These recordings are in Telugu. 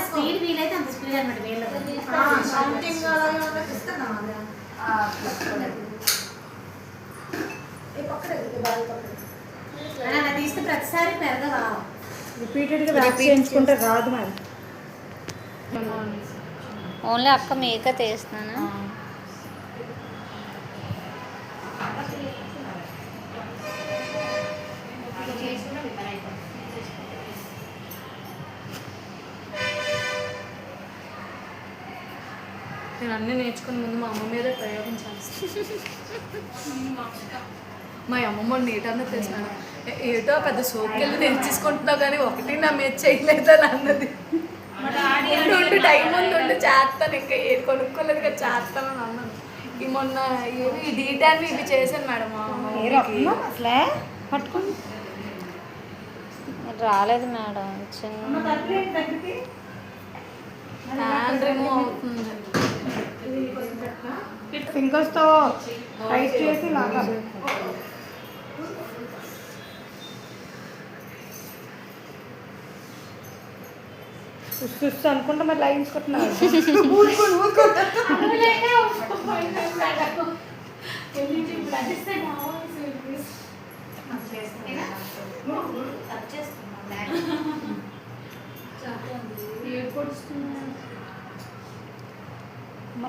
స్పీడ్ వీలైతే అంత స్పీడ్ అనమాట వేళ్ళ అలా తీస్తే ప్రతిసారి పెరగవా రిపీటెడ్గా వ్యాక్స్ చేయించుకుంటే రాదు మేడం. ఓన్లీ అక్క మేక తీస్తున్నాను. నేను అన్నీ నేర్చుకుని ముందు మా అమ్మ మీదే ప్రయోగం చేస్తాను. మా అమ్మమ్మ నీటన్నా తెలిసినాను ఏటో పెద్ద సోకెళ్ళి నేర్చేసుకుంటున్నావు కానీ ఒకటి నా మీద చేయలేదని అన్నది. టైం ముందు చేస్తాను, ఇంకా ఏది కొనుక్కోలేదు కదా చేస్తానని అన్నాను. ఈ మొన్న ఈ డీటాన్ని ఇవి చేశాను మేడం. అసలే పట్టుకుని రాలేదు మేడం. చిన్న హ్యాండ్ రిమూవ్ అవుతుంది. ఫింగర్స్తో టైట్ చేసి లాగా చూస్తూ అనుకుంటా మరి లైన్స్ కొట్టున్నారు.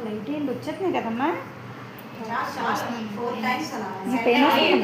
లైట్ ఏంటి వచ్చేస్తున్నాయి కదమ్మా. పెయిన్